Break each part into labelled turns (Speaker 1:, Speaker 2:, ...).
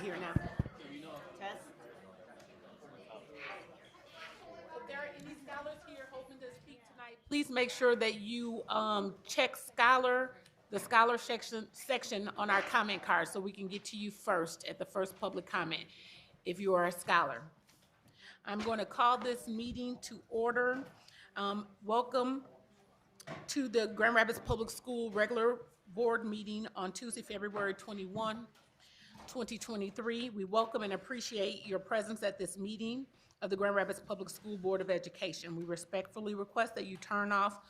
Speaker 1: Here now. Test. If there are any scholars here hoping to speak tonight, please make sure that you check the scholar section on our comment card so we can get to you first at the first public comment if you are a scholar. I'm going to call this meeting to order. Welcome to the Grand Rapids Public School regular board meeting on Tuesday, February 21, 2023. We welcome and appreciate your presence at this meeting of the Grand Rapids Public School Board of Education. We respectfully request that you turn off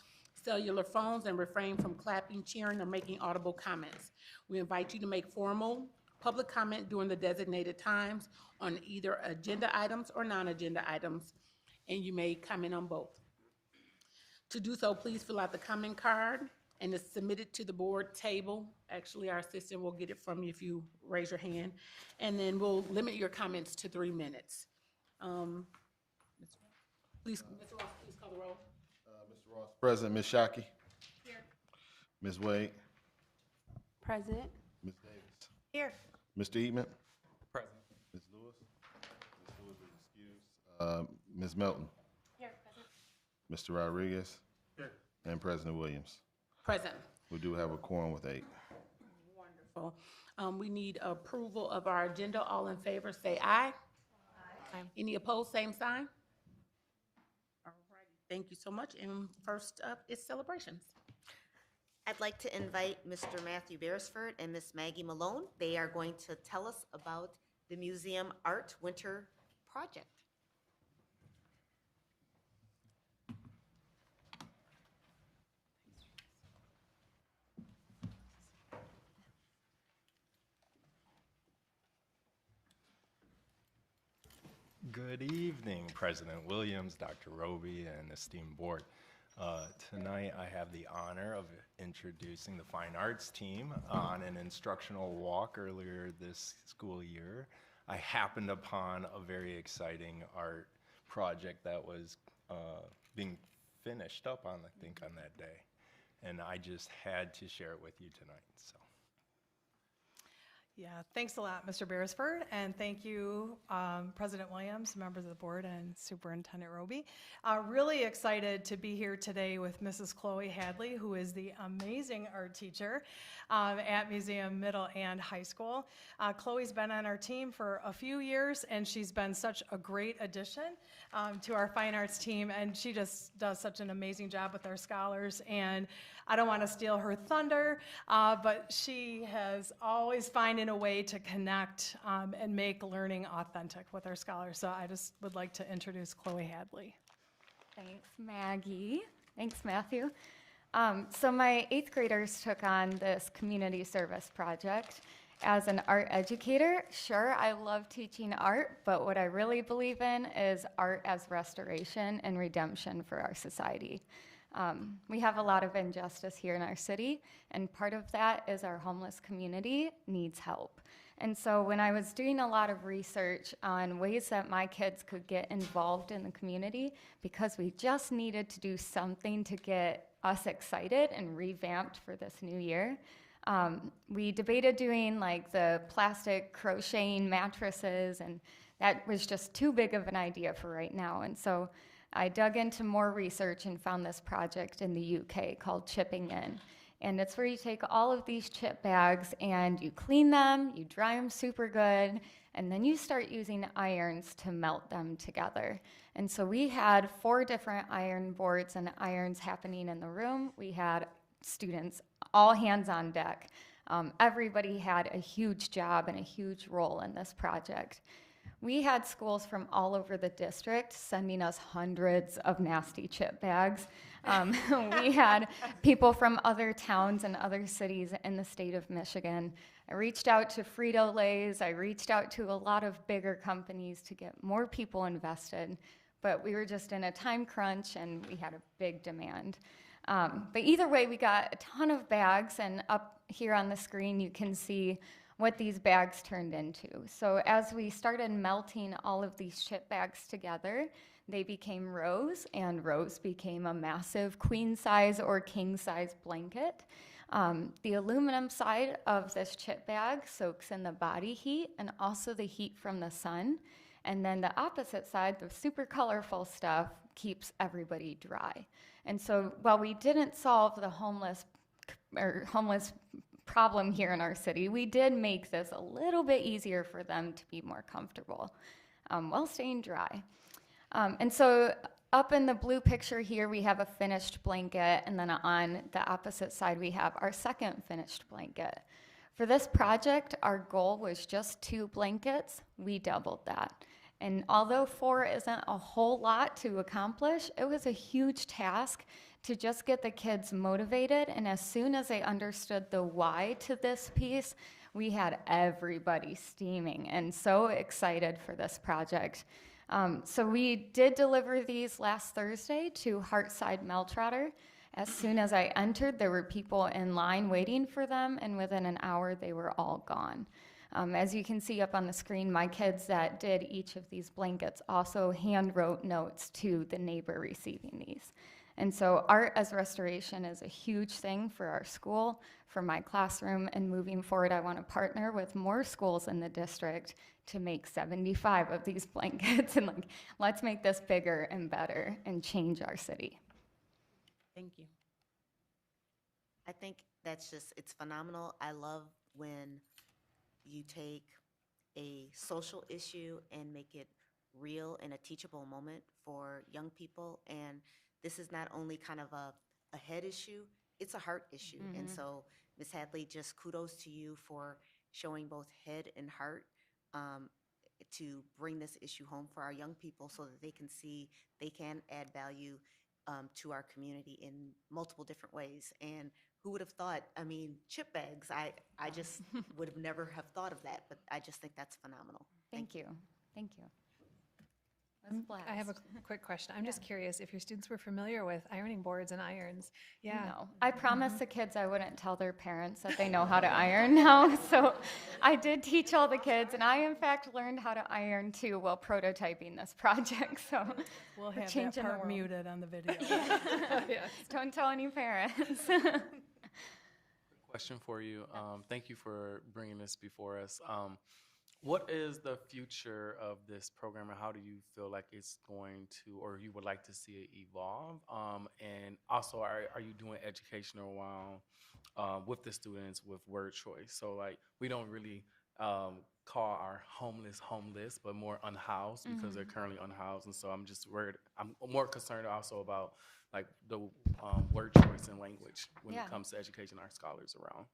Speaker 1: cellular phones and refrain from clapping, cheering, or making audible comments. We invite you to make formal public comment during the designated times on either agenda items or non-agenda items, and you may comment on both. To do so, please fill out the comment card and it's submitted to the board table. Actually, our assistant will get it from you if you raise your hand. And then we'll limit your comments to 3 minutes. Please, Mr. Ross, please call the roll.
Speaker 2: Mr. Ross, present. Ms. Shockey?
Speaker 1: Here.
Speaker 2: Ms. Wade?
Speaker 3: Present.
Speaker 2: Ms. Davis?
Speaker 3: Here.
Speaker 2: Mr. Eatman?
Speaker 4: Present.
Speaker 2: Ms. Lewis? Ms. Lewis is excused. Ms. Melton?
Speaker 3: Here. Present.
Speaker 2: Mr. Rodriguez?
Speaker 4: Here.
Speaker 2: And President Williams.
Speaker 1: Present.
Speaker 2: We do have a quorum with 8.
Speaker 1: Wonderful. We need approval of our agenda. All in favor, say aye. Aye. Any opposed, same sign? All righty, thank you so much. And first up is celebrations.
Speaker 5: I'd like to invite Mr. Matthew Beresford and Miss Maggie Malone. They are going to tell us about the Museum Art Winter Project.
Speaker 4: Good evening, President Williams, Dr. Roby, and esteemed board. Tonight I have the honor of introducing the Fine Arts team on an instructional walk earlier this school year. I happened upon a very exciting art project that was being finished up on, I think, on that day. And I just had to share it with you tonight. So.
Speaker 6: Yeah, thanks a lot, Mr. Beresford, and thank you, President Williams, members of the board, and Superintendent Roby. Really excited to be here today with Mrs. Chloe Hadley, who is the amazing art teacher at Museum Middle and High School. Chloe's been on our team for a few years, and she's been such a great addition to our fine arts team, and she just does such an amazing job with our scholars. And I don't want to steal her thunder, but she has always finding a way to connect and make learning authentic with our scholars. So I just would like to introduce Chloe Hadley.
Speaker 3: Thanks, Maggie. Thanks, Matthew. So my 8th graders took on this community service project. As an art educator, sure, I love teaching art, but what I really believe in is art as restoration and redemption for our society. We have a lot of injustice here in our city, and part of that is our homeless community needs help. And so when I was doing a lot of research on ways that my kids could get involved in the community, because we just needed to do something to get us excited and revamped for this new year, we debated doing like the plastic crocheting mattresses, and that was just too big of an idea for right now. And so I dug into more research and found this project in the UK called Chipping In. And it's where you take all of these chip bags and you clean them, you dry them super good, and then you start using irons to melt them together. And so we had 4 different iron boards and irons happening in the room. We had students all hands on deck. Everybody had a huge job and a huge role in this project. We had schools from all over the district sending us hundreds of nasty chip bags. We had people from other towns and other cities in the state of Michigan. I reached out to Frito-Lay's. I reached out to a lot of bigger companies to get more people invested, but we were just in a time crunch and we had a big demand. But either way, we got a ton of bags, and up here on the screen you can see what these bags turned into. So as we started melting all of these chip bags together, they became rows, and rows became a massive queen size or king size blanket. The aluminum side of this chip bag soaks in the body heat and also the heat from the sun. And then the opposite side, the super colorful stuff, keeps everybody dry. And so while we didn't solve the homeless problem here in our city, we did make this a little bit easier for them to be more comfortable while staying dry. And so up in the blue picture here, we have a finished blanket, and then on the opposite side, we have our second finished blanket. For this project, our goal was just 2 blankets. We doubled that. And although 4 isn't a whole lot to accomplish, it was a huge task to just get the kids motivated. And as soon as they understood the why to this piece, we had everybody steaming and so excited for this project. So we did deliver these last Thursday to Hartside Meltrotter. As soon as I entered, there were people in line waiting for them, and within an hour, they were all gone. As you can see up on the screen, my kids that did each of these blankets also hand wrote notes to the neighbor receiving these. And so art as restoration is a huge thing for our school, for my classroom, and moving forward, I want to partner with more schools in the district to make 75 of these blankets, and let's make this bigger and better and change our city.
Speaker 1: Thank you.
Speaker 5: I think it's phenomenal. I love when you take a social issue and make it real and a teachable moment for young people. And this is not only kind of a head issue, it's a heart issue. And so, Ms. Hadley, just kudos to you for showing both head and heart to bring this issue home for our young people so that they can see they can add value to our community in multiple different ways. And who would have thought, I mean, chip bags, I just would have never have thought of that, but I just think that's phenomenal.
Speaker 3: Thank you. Thank you.
Speaker 7: I have a quick question. I'm just curious if your students were familiar with ironing boards and irons. Yeah.
Speaker 3: No. I promised the kids I wouldn't tell their parents that they know how to iron now. So I did teach all the kids, and I, in fact, learned how to iron too while prototyping this project. So
Speaker 6: We'll have that
Speaker 3: changing the
Speaker 6: part
Speaker 3: world.
Speaker 6: muted on the video.
Speaker 7: Yes.
Speaker 3: Don't tell any parents.
Speaker 8: Question for you. Thank you for bringing this before us. What is the future of this program, and how do you feel like it's going to, or you would like to see it evolve? And also, are you doing educational with the students with word choice? So, like, we don't really call our homeless, but more unhoused because they're currently unhoused. And so I'm just worried. I'm more concerned also about like the word choice and language when
Speaker 3: Yeah.
Speaker 8: it comes to educating our scholars around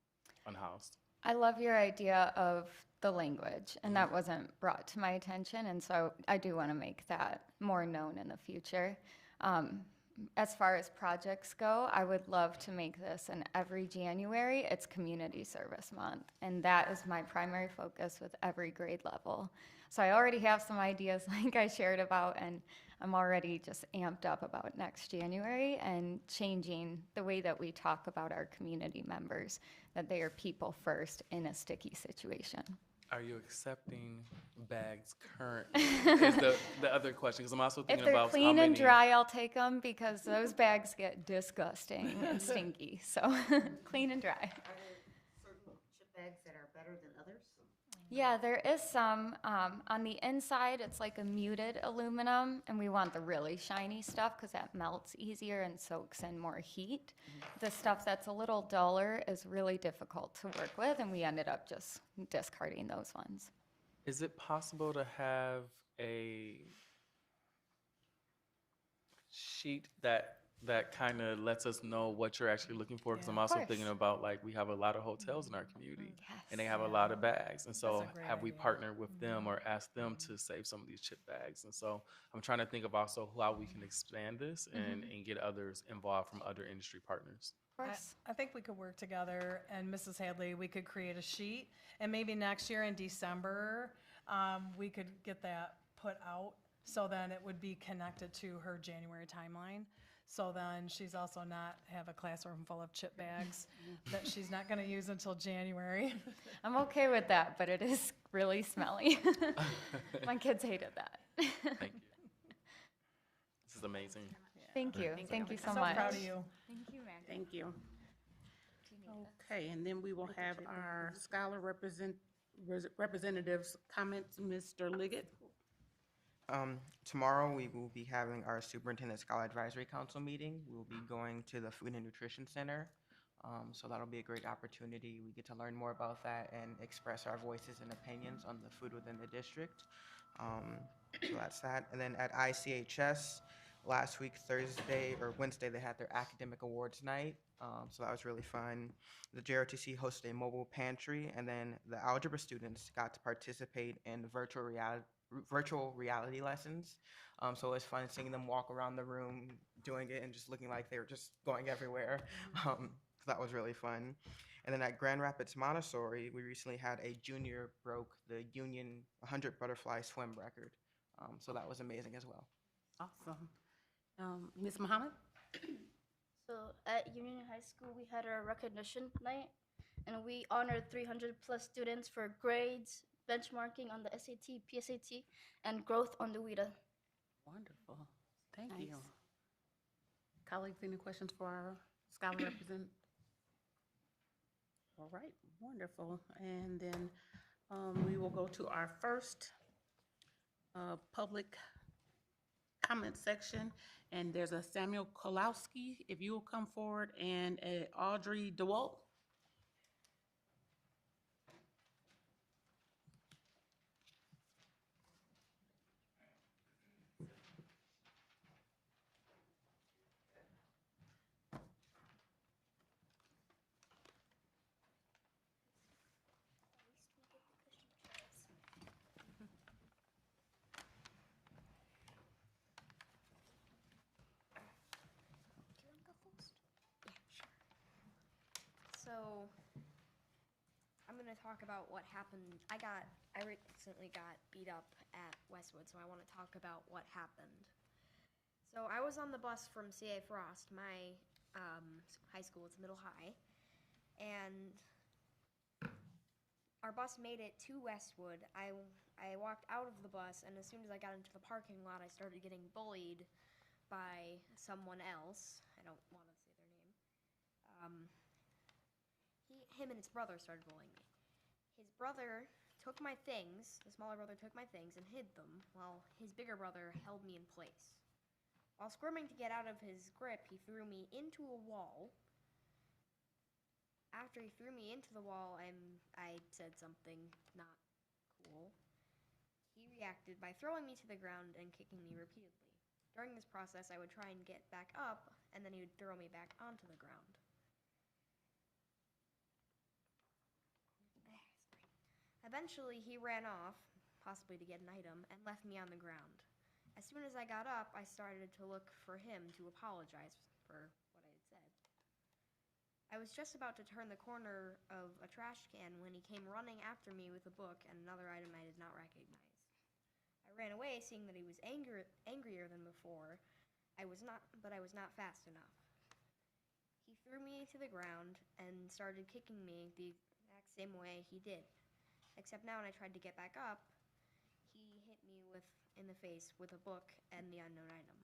Speaker 8: unhoused.
Speaker 3: I love your idea of the language, and that wasn't brought to my attention, and so I do want to make that more known in the future. As far as projects go, I would love to make this, and every January, it's Community Service Month, and that is my primary focus with every grade level. So I already have some ideas like I shared about, and I'm already just amped up about next January and changing the way that we talk about our community members, that they are people first in a sticky situation.
Speaker 8: Are you accepting bags currently? Is the other question, because I'm also
Speaker 3: If
Speaker 8: thinking
Speaker 3: they're
Speaker 8: about
Speaker 3: clean
Speaker 8: how many.
Speaker 3: and dry, I'll take them because those bags get disgusting and stinky. So clean and dry.
Speaker 5: Are there certain chip bags that are better than others?
Speaker 3: Yeah, there is some. On the inside, it's like a muted aluminum, and we want the really shiny stuff because that melts easier and soaks in more heat. The stuff that's a little duller is really difficult to work with, and we ended up just discarding those ones.
Speaker 8: Is it possible to have a sheet that kind of lets us know what you're actually looking for? Because I'm also
Speaker 3: course.
Speaker 8: thinking about, like, we have a lot of hotels in our community, and they
Speaker 3: Yes.
Speaker 8: have a lot of bags. And so
Speaker 6: That's a great
Speaker 8: have we
Speaker 6: idea.
Speaker 8: partnered with them or asked them to save some of these chip bags? And so I'm trying to think of also how we can expand this and get others involved from other industry partners.
Speaker 3: Of course.
Speaker 6: I think we could work together, and Mrs. Hadley, we could create a sheet, and maybe next year in December, we could get that put out, so then it would be connected to her January timeline. So then she's also not have a classroom full of chip bags that she's not gonna use until January.
Speaker 3: I'm okay with that, but it is really smelly. My kids hated that.
Speaker 8: Thank you. This is amazing.
Speaker 3: Thank you. Thank you so
Speaker 6: So
Speaker 3: much.
Speaker 6: proud of you.
Speaker 3: Thank you, Maggie.
Speaker 1: Thank you. Okay, and then we will have our scholar representatives comments. Mr. Liggett?
Speaker 9: Tomorrow, we will be having our Superintendent Scholar Advisory Council meeting. We'll be going to the Food and Nutrition Center. So that'll be a great opportunity. We get to learn more about that and express our voices and opinions on the food within the district. So that's that. And then at ICHS, last week, Thursday or Wednesday, they had their academic awards night. So that was really fun. The JRTC hosted a mobile pantry, and then the algebra students got to participate in virtual reality lessons. So it was fun seeing them walk around the room doing it and just looking like they were just going everywhere. So that was really fun. And then at Grand Rapids Montessori, we recently had a junior broke the Union 100 butterfly swim record. So that was amazing as well.
Speaker 1: Awesome. Ms. Muhammad?
Speaker 10: So at Union High School, we had our recognition night, and we honored 300 plus students for grades, benchmarking on the SAT, PSAT, and growth on the WIDA.
Speaker 1: Wonderful. Thank you. Colleagues, any questions for our scholar representative? All right, wonderful. And then we will go to our first public comment section. And there's a Samuel Kolowski, if you will come forward, and a Audrey DeWalt.
Speaker 11: So I'm going to talk about what happened. I recently got beat up at Westwood, so I want to talk about what happened. So I was on the bus from C.A. Frost, my high school, it's middle high, and our bus made it to Westwood. I walked out of the bus, and as soon as I got into the parking lot, I started getting bullied by someone else. I don't want to say their name. Him and his brother started bullying me. His brother took my things, the smaller brother took my things and hid them, while his bigger brother held me in place. While squirming to get out of his grip, he threw me into a wall. After he threw me into the wall, I said something not cool. He reacted by throwing me to the ground and kicking me repeatedly. During this process, I would try and get back up, and then he would throw me back onto the ground. Eventually, he ran off, possibly to get an item, and left me on the ground. As soon as I got up, I started to look for him to apologize for what I had said. I was just about to turn the corner of a trash can when he came running after me with a book and another item I did not recognize. I ran away, seeing that he was angrier than before. I was not fast enough. He threw me to the ground and started kicking me the exact same way he did. Except now when I tried to get back up, he hit me in the face with a book and the unknown item.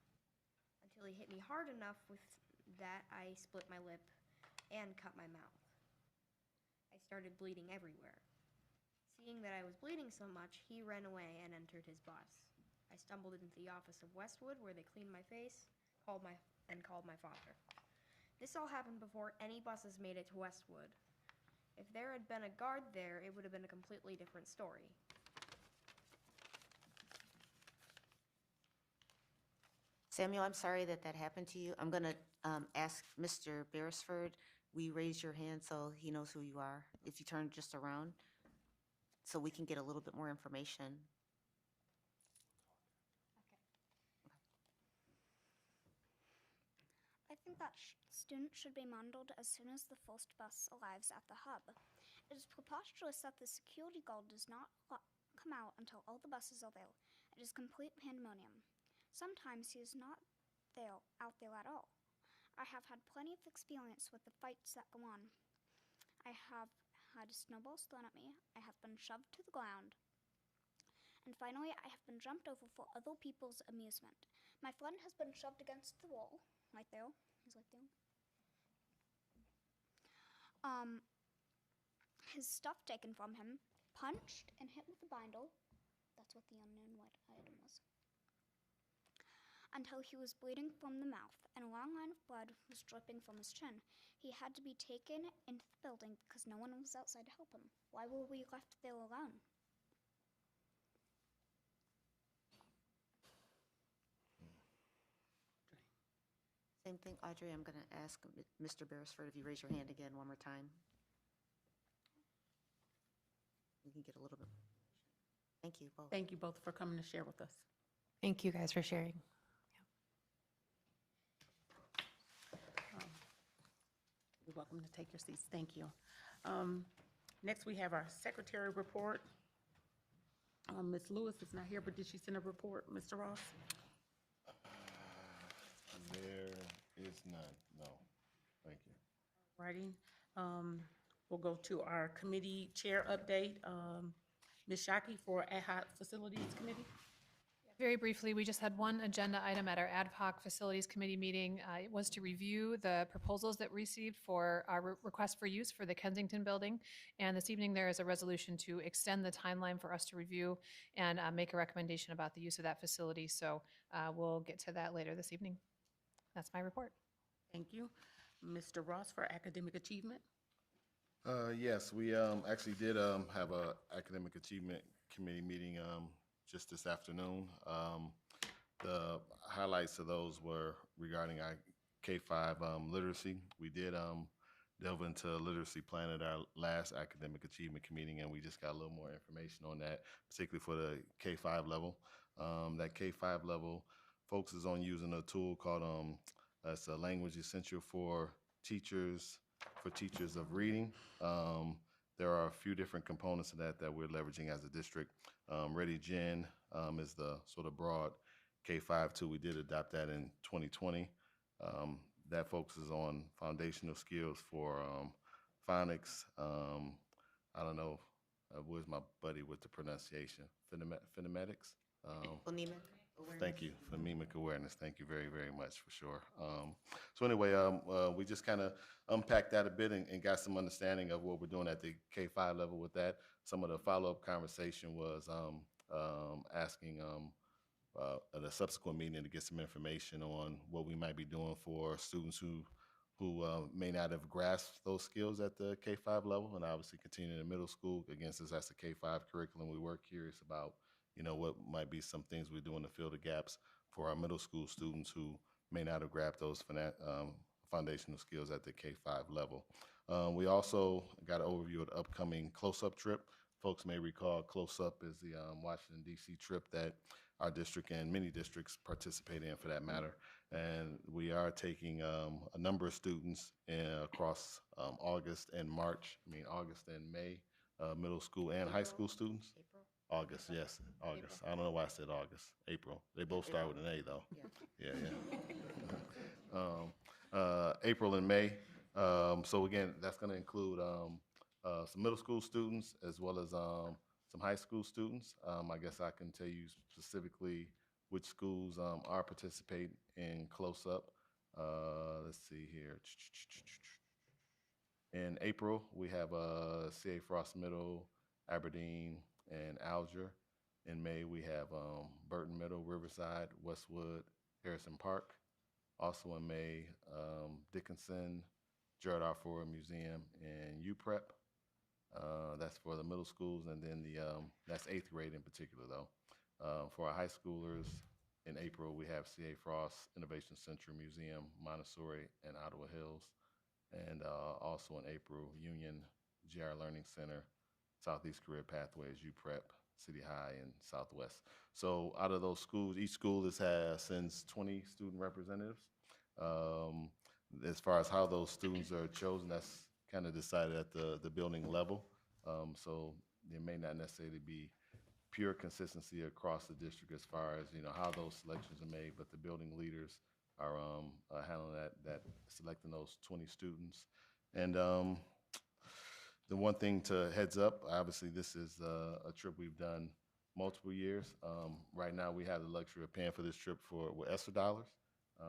Speaker 11: Until he hit me hard enough with that, I split my lip and cut my mouth. I started bleeding everywhere. Seeing that I was bleeding so much, he ran away and entered his bus. I stumbled into the office of Westwood, where they cleaned my face, called my father. This all happened before any buses made it to Westwood. If there had been a guard there, it would have been a completely different story.
Speaker 5: Samuel, I'm sorry that happened to you. I'm going to ask Mr. Beresford, will you raise your hand so he knows who you are? If you turn just around, so we can get a little bit more information.
Speaker 12: I think that students should be mandoled as soon as the first bus arrives at the hub. It is preposterous that the security guard does not come out until all the buses are there. It is complete pandemonium. Sometimes he is not out there at all. I have had plenty of experience with the fights that go on. I have had snowballs thrown at me. I have been shoved to the ground. And finally, I have been jumped over for other people's amusement. My friend has been shoved against the wall. Right there. He's right there. his stuff taken from him, punched, and hit with a bindle. That's what the unknown white item was. Until he was bleeding from the mouth, and a long line of blood was dripping from his chin. He had to be taken into the building because no one was outside to help him. Why were we left there alone?
Speaker 5: Same thing, Audrey, I'm going to ask Mr. Beresford if you raise your hand again one more time. We can get a little bit. Thank you both.
Speaker 1: Thank you both for coming to share with us.
Speaker 7: Thank you guys for sharing.
Speaker 1: You're welcome to take your seats. Thank you. Next, we have our secretary report. Ms. Lewis is not here, but did she send a report, Mr. Ross?
Speaker 2: There is none, no. Thank you.
Speaker 1: Righty. We'll go to our committee chair update. Ms. Shockey for Ad hoc Facilities Committee.
Speaker 7: Very briefly, we just had one agenda item at our ad hoc facilities committee meeting. It was to review the proposals that we received for our request for use for the Kensington building. And this evening, there is a resolution to extend the timeline for us to review and make a recommendation about the use of that facility. So we'll get to that later this evening. That's my report.
Speaker 1: Thank you. Mr. Ross for Academic Achievement.
Speaker 2: Yes, we actually did have a academic achievement committee meeting just this afternoon. The highlights of those were regarding our K-5 literacy. We did delve into literacy plan at our last academic achievement meeting, and we just got a little more information on that, particularly for the K-5 level. That K-5 level focuses on using a tool called it's a language essential for teachers of reading. There are a few different components of that we're leveraging as a district. Ready Gen is the sort of broad K-5 tool. We did adopt that in 2020. That focuses on foundational skills for phonics. I don't know, where's my buddy with the pronunciation? Phonetics?
Speaker 5: Phonemic awareness.
Speaker 2: Thank you, phonemic awareness. Thank you very, very much for sure. So anyway, we just kind of unpacked that a bit and got some understanding of what we're doing at the K-5 level with that. Some of the follow-up conversation was asking at a subsequent meeting to get some information on what we might be doing for students who may not have grasped those skills at the K-5 level, and obviously continuing in middle school. Again, since that's a K-5 curriculum, we were curious about what might be some things we're doing to fill the gaps for our middle school students who may not have grabbed those foundational skills at the K-5 level. We also got an overview of the upcoming Close-Up trip. Folks may recall Close-Up is the Washington, D.C. trip that our district and many districts participate in for that matter. And we are taking a number of students across August and May, middle school and high school students.
Speaker 5: April?
Speaker 2: August, yes, August. I don't know why I said August. April. They both start with an A, though. Yeah. April and May. So again, that's going to include some middle school students as well as some high school students. I guess I can tell you specifically which schools are participating in Close-Up. Let's see here. In April, we have C.A. Frost Middle, Aberdeen, and Alger. In May, we have Burton Middle, Riverside, Westwood, Harrison Park. Also in May, Dickinson, Gerald R. Ford Museum, and UPrep. That's for the middle schools, and then that's 8th grade in particular, though. For our high schoolers, in April, we have C.A. Frost Innovation Center Museum, Montessori, and Ottawa Hills. And also in April, Union, GR Learning Center, Southeast Career Pathways, UPrep, City High, and Southwest. So out of those schools, each school sends 20 student representatives. As far as how those students are chosen, that's kind of decided at the building level. So there may not necessarily be pure consistency across the district as far as how those selections are made, but the building leaders are handling that selecting those 20 students. And the one thing to heads up, obviously this is a trip we've done multiple years. Right now we have the luxury of paying for this trip with ESSER dollars.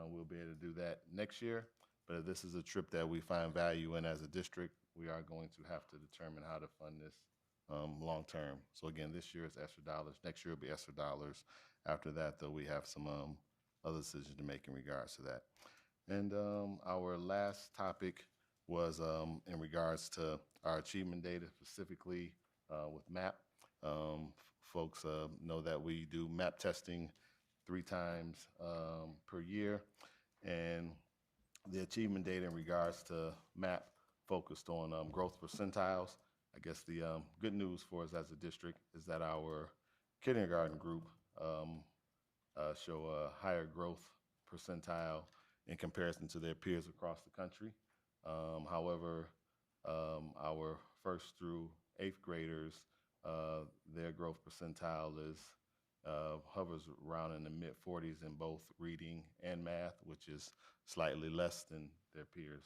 Speaker 2: We'll be able to do that next year, but if this is a trip that we find value in as a district, we are going to have to determine how to fund this long term. So again, this year is extra dollars. Next year will be extra dollars. After that, though, we have some other decisions to make in regards to that. And our last topic was in regards to our achievement data, specifically with MAP. Folks know that we do MAP testing 3 times per year, and the achievement data in regards to MAP focused on growth percentiles. I guess the good news for us as a district is that our kindergarten group show a higher growth percentile in comparison to their peers across the country. However, our 1st through 8th graders, their growth percentile is hovers around in the mid-40s in both reading and math, which is slightly less than their peers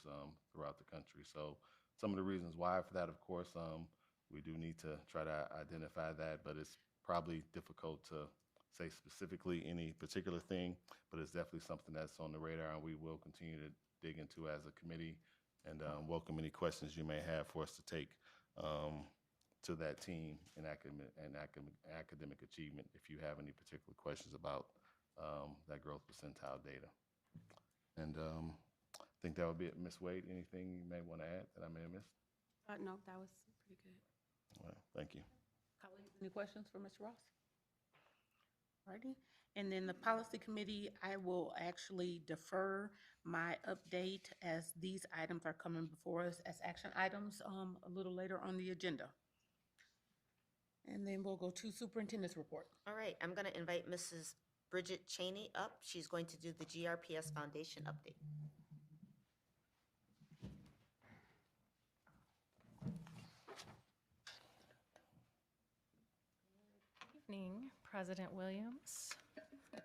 Speaker 2: throughout the country. So some of the reasons why for that, of course, we do need to try to identify that, but it's probably difficult to say specifically any particular thing, but it's definitely something that's on the radar, and we will continue to dig into as a committee, and welcome any questions you may have for us to take to that team in academic achievement if you have any particular questions about that growth percentile data. And I think that would be it. Ms. Wade, anything you may want to add that I may have missed?
Speaker 1: No, that was pretty good.
Speaker 2: All right, thank you.
Speaker 1: Colleagues, any questions for Mr. Ross? Alrighty, and then the policy committee, I will actually defer my update as these items are coming before us as action items a little later on the agenda. And then we'll go to superintendent's report.
Speaker 5: All right, I'm going to invite Mrs. Bridget Cheney up. She's going to do the GRPS Foundation update.
Speaker 13: Evening, President Williams,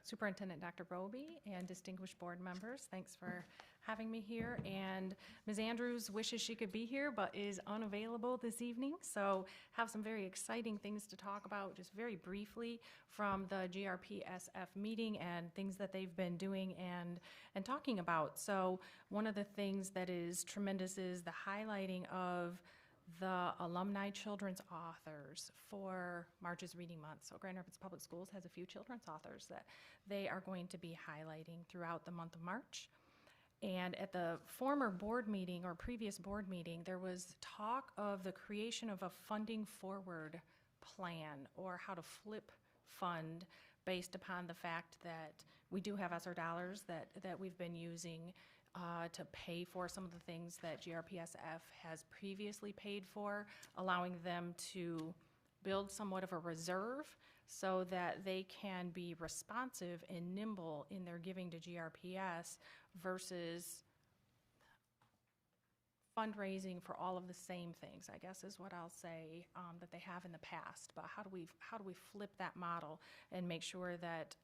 Speaker 13: Superintendent Dr. Roby, and distinguished board members. Thanks for having me here. And Ms. Andrews wishes she could be here, but is unavailable this evening. So have some very exciting things to talk about, just very briefly, from the GRPSF meeting and things that they've been doing and talking about. So one of the things that is tremendous is the highlighting of the alumni children's authors for March's Reading Month. So Grand Rapids Public Schools has a few children's authors that they are going to be highlighting throughout the month of March. And at the former board meeting or previous board meeting, there was talk of the creation of a funding forward plan, or how to flip fund based upon the fact that we do have ESSER dollars that we've been using to pay for some of the things that GRPSF has previously paid for, allowing them to build somewhat of a reserve so that they can be responsive and nimble in their giving to GRPS versus fundraising for all of the same things, I guess is what I'll say, that they have in the past. But how do we flip that model and make sure that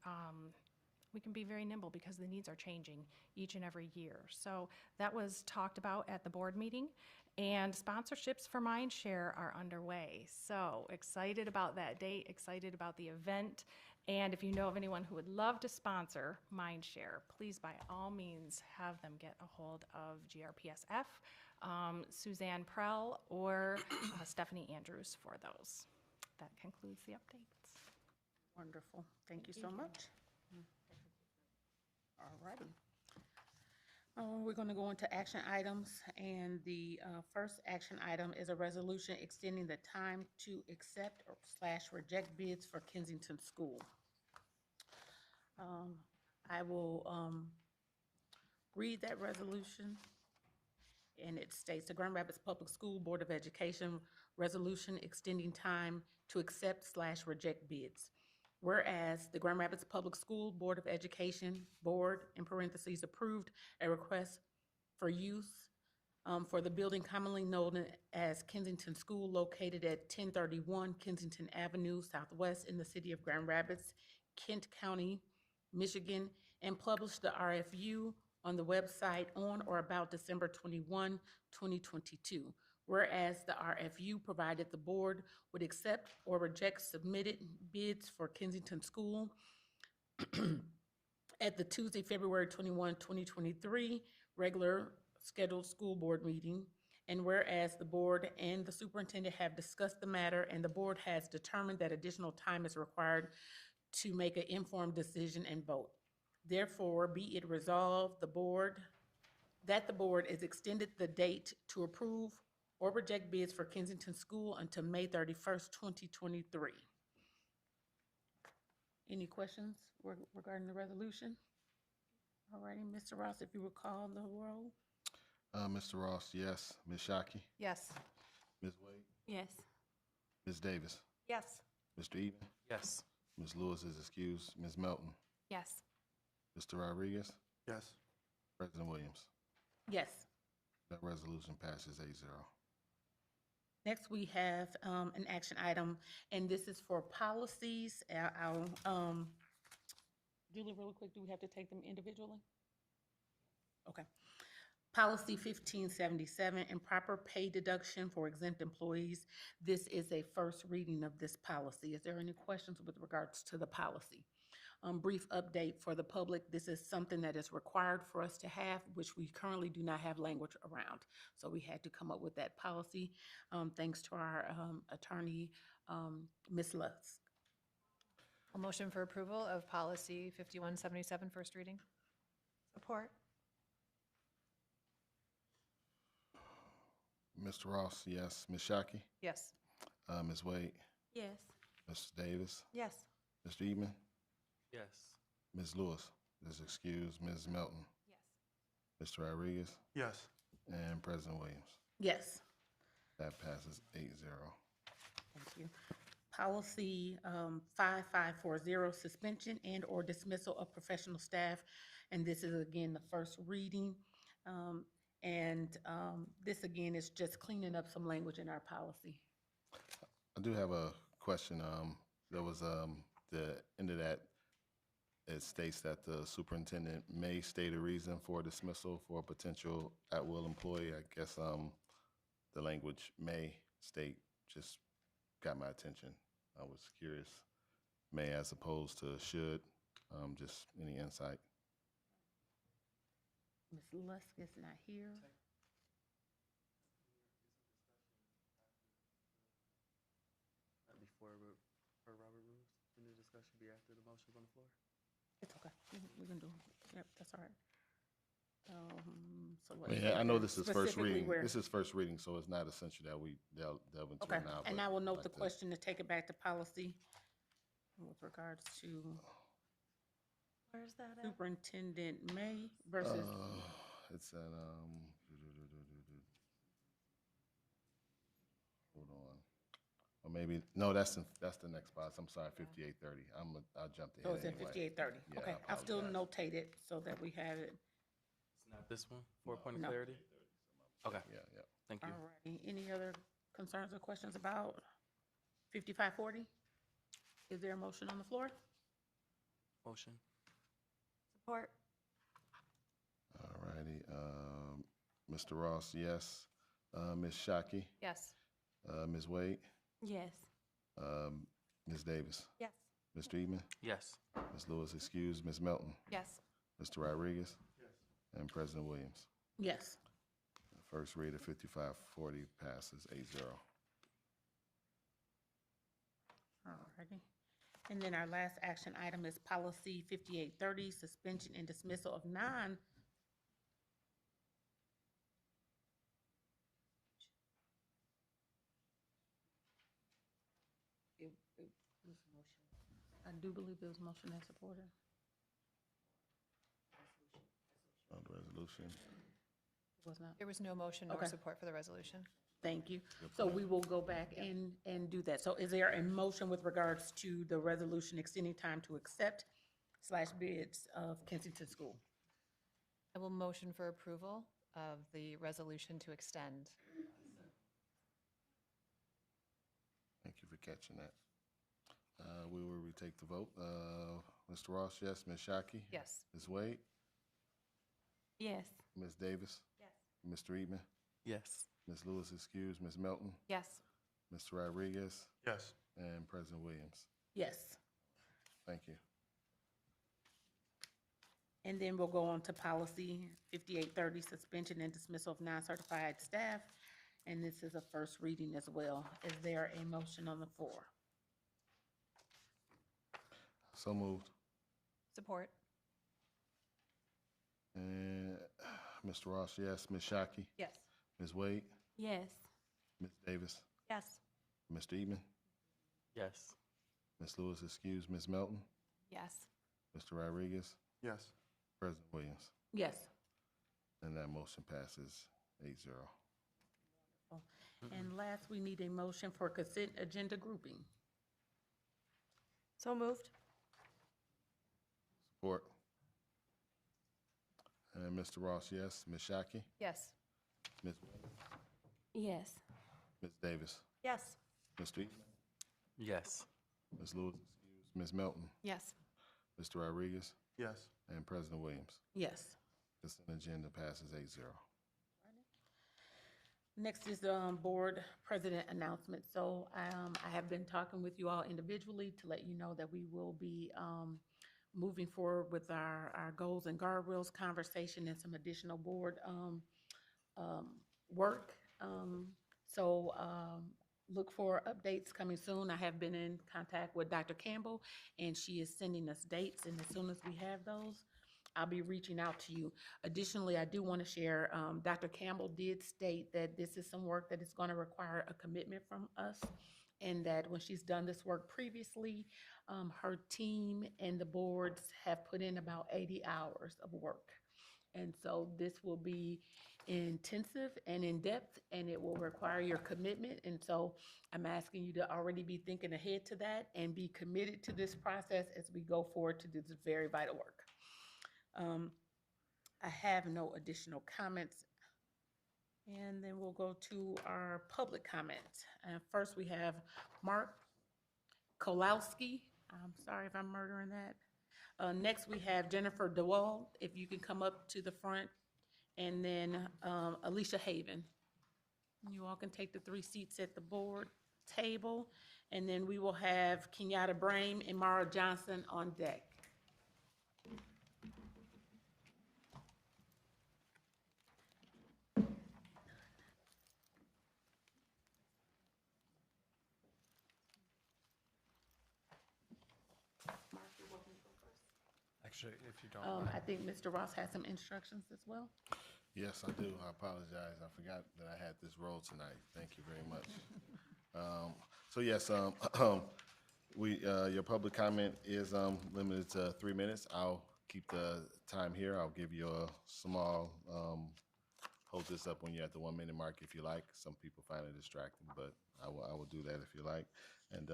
Speaker 13: we can be very nimble, because the needs are changing each and every year. So that was talked about at the board meeting, and sponsorships for Mindshare are underway. So excited about that date, excited about the event. And if you know of anyone who would love to sponsor Mindshare, please by all means have them get a hold of GRPSF, Suzanne Prell, or Stephanie Andrews for those. That concludes the updates.
Speaker 1: Wonderful. Thank you so much. All righty. We're going to go into action items, and the first action item is a resolution extending the time to accept or / reject bids for Kensington School. I will read that resolution, and it states the Grand Rapids Public School Board of Education resolution extending time to accept / reject bids. Whereas the Grand Rapids Public School Board of Education Board, in parentheses, approved a request for use for the building commonly known as Kensington School, located at 1031 Kensington Avenue Southwest in the city of Grand Rapids, Kent County, Michigan, and published the RFU on the website on or about December 21, 2022. Whereas the RFU provided the board would accept or reject submitted bids for Kensington School at the Tuesday, February 21, 2023 regular scheduled school board meeting. And whereas the board and the superintendent have discussed the matter and the board has determined that additional time is required to make an informed decision and vote. Therefore, be it resolved, that the board is extended the date to approve or reject bids for Kensington School until May 31st, 2023. Any questions regarding the resolution? All righty, Mr. Ross, if you would call the roll.
Speaker 2: Mr. Ross, yes. Ms. Shockey?
Speaker 13: Yes.
Speaker 2: Ms. Wade?
Speaker 13: Yes.
Speaker 2: Ms. Davis?
Speaker 13: Yes.
Speaker 2: Mr. Even?
Speaker 8: Yes.
Speaker 2: Ms. Lewis is excused. Ms. Melton?
Speaker 13: Yes.
Speaker 2: Mr. Rodriguez?
Speaker 4: Yes.
Speaker 2: President Williams?
Speaker 1: Yes.
Speaker 2: That resolution passes 8-0.
Speaker 1: Next, we have an action item, and this is for policies. Julie, really quick, do we have to take them individually? Okay. Policy 1577, improper pay deduction for exempt employees. This is a first reading of this policy. Is there any questions with regards to the policy? Brief update for the public. This is something that is required for us to have, which we currently do not have language around. So we had to come up with that policy, thanks to our attorney, Ms. Lutz.
Speaker 7: A motion for approval of policy 5177, first reading.
Speaker 13: Support.
Speaker 2: Mr. Ross, yes. Ms. Shockey?
Speaker 7: Yes.
Speaker 2: Ms. Wade?
Speaker 13: Yes.
Speaker 2: Mr. Davis?
Speaker 13: Yes.
Speaker 2: Mr. Even?
Speaker 8: Yes.
Speaker 2: Ms. Lewis is excused. Ms. Melton?
Speaker 13: Yes.
Speaker 2: Mr. Rodriguez?
Speaker 4: Yes.
Speaker 2: And President Williams?
Speaker 1: Yes.
Speaker 2: That passes 8-0.
Speaker 1: Thank you. Policy 5540, suspension and/or dismissal of professional staff. And this is, again, the first reading. This, again, is just cleaning up some language in our policy.
Speaker 2: I do have a question. There was the end of that. It states that the superintendent may state a reason for dismissal for a potential at-will employee. I guess the language may state just got my attention. I was curious, may as opposed to should. Just any insight?
Speaker 1: Ms. Lusk is not here.
Speaker 8: Before for Robert rules, and the discussion be after the motion's on the floor.
Speaker 1: It's okay. We can do it. Yep, that's all right. So what?
Speaker 2: Yeah, I know this is first
Speaker 1: Specifically
Speaker 2: reading.
Speaker 1: where-
Speaker 2: This is first reading, so it's not essential that we delve into
Speaker 1: Okay,
Speaker 2: it now.
Speaker 1: and
Speaker 2: but
Speaker 1: I will note
Speaker 2: I'd
Speaker 1: the
Speaker 2: like to-
Speaker 1: question to take it back to policy with regards to
Speaker 13: Where's that at?
Speaker 1: Superintendent May versus,
Speaker 2: It's at, hold on. Or maybe, no, that's the next box. I'm sorry, 5830. I jumped ahead
Speaker 1: so it's in
Speaker 2: anyway.
Speaker 1: 5830.
Speaker 2: Yeah,
Speaker 1: Okay,
Speaker 2: I
Speaker 1: I'll still
Speaker 2: apologize.
Speaker 1: notate it so that we have it.
Speaker 8: It's not this one for a point of
Speaker 1: No.
Speaker 8: clarity? Okay,
Speaker 2: Yeah, yeah.
Speaker 8: thank you.
Speaker 1: All righty. Any other concerns or questions about 5540? Is there a motion on the floor?
Speaker 8: Motion.
Speaker 13: Support.
Speaker 2: All righty. Mr. Ross, yes. Ms. Shockey,
Speaker 7: Yes.
Speaker 2: Ms. Wade,
Speaker 13: Yes.
Speaker 2: Ms. Davis,
Speaker 13: Yes.
Speaker 2: Mr. Eman,
Speaker 8: Yes.
Speaker 2: Ms. Lewis excused, Ms. Melton,
Speaker 13: Yes.
Speaker 2: Mr. Rodriguez, and President Williams.
Speaker 1: Yes.
Speaker 2: First read of 5540 passes 8-0.
Speaker 1: All righty. And then our last action item is policy 5830, suspension and dismissal of It was a motion. I do believe it was motion and supported.
Speaker 2: On the resolution.
Speaker 1: It was not.
Speaker 7: There was no motion nor
Speaker 1: Okay.
Speaker 7: support for the resolution.
Speaker 1: Thank you. So we will go back and do that. So is there a motion with regards to the resolution extending time to accept / bids of Kensington School?
Speaker 7: I will motion for approval of the resolution to extend.
Speaker 2: Thank you for catching that. We will retake the vote. Mr. Ross, yes. Ms. Shockey?
Speaker 7: Yes.
Speaker 2: Ms. Wade?
Speaker 13: Yes.
Speaker 2: Ms. Davis?
Speaker 13: Yes.
Speaker 2: Mr. Eman?
Speaker 8: Yes.
Speaker 2: Ms. Lewis excused, Ms. Melton?
Speaker 13: Yes.
Speaker 2: Mr. Rodriguez?
Speaker 4: Yes.
Speaker 2: And President Williams.
Speaker 1: Yes.
Speaker 2: Thank you.
Speaker 1: And then we'll go on to policy 5830, suspension and dismissal of non-certified staff. And this is a first reading as well. Is there a motion on the floor?
Speaker 2: So moved.
Speaker 13: Support.
Speaker 2: And Mr. Ross, yes. Ms. Shockey?
Speaker 13: Yes.
Speaker 2: Ms. Wade?
Speaker 3: Yes.
Speaker 2: Ms. Davis?
Speaker 13: Yes.
Speaker 2: Mr. Eatman?
Speaker 8: Yes.
Speaker 2: Ms. Lewis, excuse. Ms. Melton?
Speaker 13: Yes.
Speaker 2: Mr. Rodriguez?
Speaker 4: Yes.
Speaker 2: President Williams?
Speaker 1: Yes.
Speaker 2: And that motion passes 8-0.
Speaker 1: And last, we need a motion for consent agenda grouping.
Speaker 13: So moved.
Speaker 2: Support. And Mr. Ross, yes. Ms. Shockey?
Speaker 13: Yes.
Speaker 2: Ms. Wade?
Speaker 3: Yes.
Speaker 2: Ms. Davis?
Speaker 13: Yes.
Speaker 2: Mr. Eatman?
Speaker 8: Yes.
Speaker 2: Ms. Lewis, excuse. Ms. Melton?
Speaker 13: Yes.
Speaker 2: Mr. Rodriguez?
Speaker 4: Yes.
Speaker 2: And President Williams?
Speaker 1: Yes.
Speaker 2: Consent agenda passes 8-0.
Speaker 1: Next is board president announcement. So I have been talking with you all individually to let you know that we will be moving forward with our goals and guardrails conversation and some additional board work. So look for updates coming soon. I have been in contact with Dr. Campbell, and she is sending us dates, and as soon as we have those, I'll be reaching out to you. Additionally, I do want to share, Dr. Campbell did state that this is some work that is going to require a commitment from us, and that when she's done this work previously, her team and the boards have put in about 80 hours of work. And so this will be intensive and in-depth, and it will require your commitment. And so I'm asking you to already be thinking ahead to that and be committed to this process as we go forward to do this very vital work. I have no additional comments. And then we'll go to our public comments. First, we have Mark Kolowski. I'm sorry if I'm murdering that. Next, we have Jennifer DeWald, if you can come up to the front. And then Alicia Haven. You all can take the 3 seats at the board table. And then we will have Kenyatta Brame and Mara Johnson on deck.
Speaker 4: Actually, if you don't mind.
Speaker 1: I think Mr. Ross has some instructions as well.
Speaker 2: Yes, I do. I apologize. I forgot that I had this role tonight. Thank you very much. So yes, your public comment is limited to 3 minutes. I'll keep the time here. I'll give you a small, hold this up when you're at the 1 minute mark if you like. Some people find it distracting, but I will do that if you like. And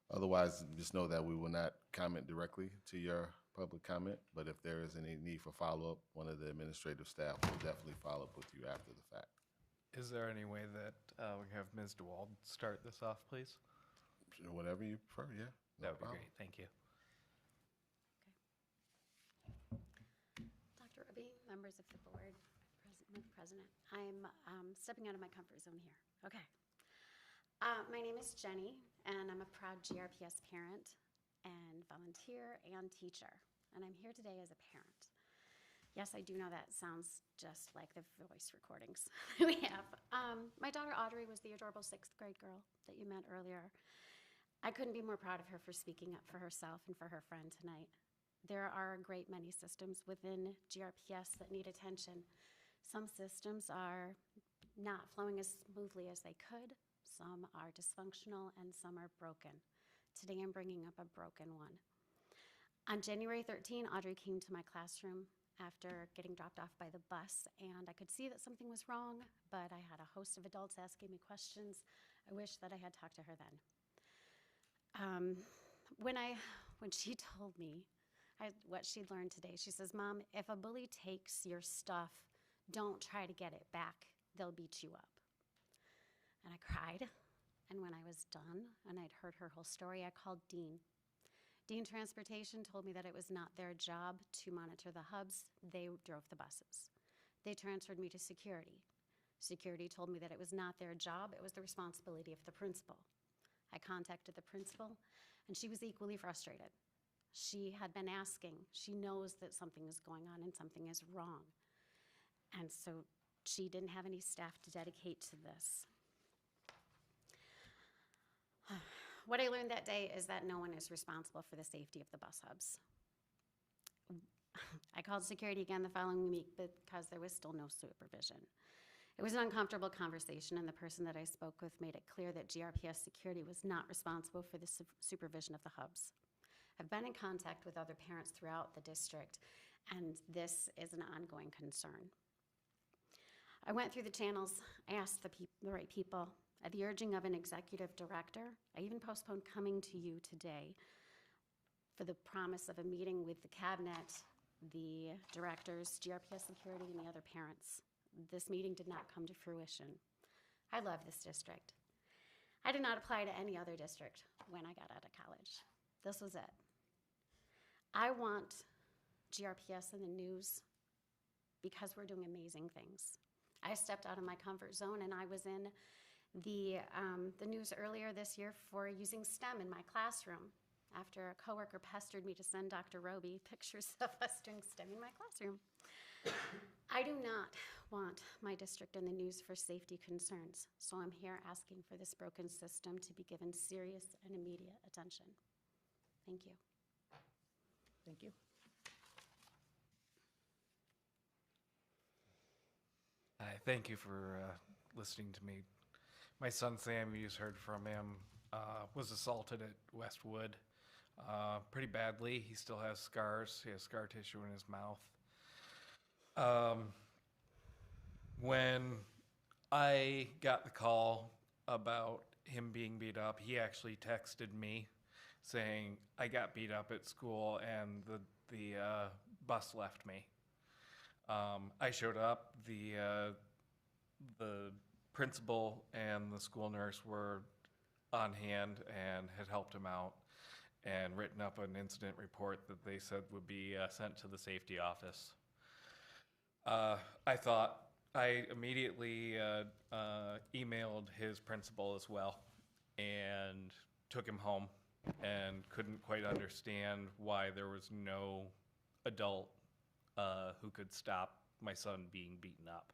Speaker 2: otherwise, just know that we will not comment directly to your public comment, but if there is any need for follow-up, one of the administrative staff will definitely follow up with you after the fact.
Speaker 14: Is there any way that we can have Ms. DeWald start this off, please?
Speaker 2: Whatever you prefer, yeah.
Speaker 14: That would be great. Thank you.
Speaker 15: Dr. Ruby, members of the board, President, I'm stepping out of my comfort zone here. Okay. My name is Jenny, and I'm a proud GRPS parent and volunteer and teacher, and I'm here today as a parent. Yes, I do know that sounds just like the voice recordings we have. My daughter Audrey was the adorable 6th grade girl that you met earlier. I couldn't be more proud of her for speaking up for herself and for her friend tonight. There are a great many systems within GRPS that need attention. Some systems are not flowing as smoothly as they could. Some are dysfunctional and some are broken. Today I'm bringing up a broken one. On January 13, Audrey came to my classroom after getting dropped off by the bus, and I could see that something was wrong, but I had a host of adults asking me questions. I wish that I had talked to her then. When she told me what she'd learned today, she says, "Mom, if a bully takes your stuff, don't try to get it back. They'll beat you up." And I cried. And when I was done and I'd heard her whole story, I called Dean. Dean Transportation told me that it was not their job to monitor the hubs. They drove the buses. They transferred me to security. Security told me that it was not their job. It was the responsibility of the principal. I contacted the principal, and she was equally frustrated. She had been asking. She knows that something is going on and something is wrong. And so she didn't have any staff to dedicate to this. What I learned that day is that no one is responsible for the safety of the bus hubs. I called security again the following week because there was still no supervision. It was an uncomfortable conversation, and the person that I spoke with made it clear that GRPS security was not responsible for the supervision of the hubs. I've been in contact with other parents throughout the district, and this is an ongoing concern. I went through the channels, I asked the right people. At the urging of an executive director, I even postponed coming to you today for the promise of a meeting with the cabinet, the directors, GRPS security, and the other parents. This meeting did not come to fruition. I love this district. I did not apply to any other district when I got out of college. This was it. I want GRPS in the news because we're doing amazing things. I stepped out of my comfort zone, and I was in the news earlier this year for using STEM in my classroom after a coworker pestered me to send Dr. Roby pictures of us doing STEM in my classroom. I do not want my district in the news for safety concerns, so I'm here asking for this broken system to be given serious and immediate attention. Thank you.
Speaker 1: Thank you.
Speaker 14: Hi, thank you for listening to me. My son Sam, you just heard from him, was assaulted at Westwood pretty badly. He still has scars. He has scar tissue in his mouth. When I got the call about him being beat up, he actually texted me saying, I got beat up at school and the bus left me. I showed up, the principal and the school nurse were on hand and had helped him out and written up an incident report that they said would be sent to the safety office. I immediately emailed his principal as well and took him home and couldn't quite understand why there was no adult who could stop my son being beaten up.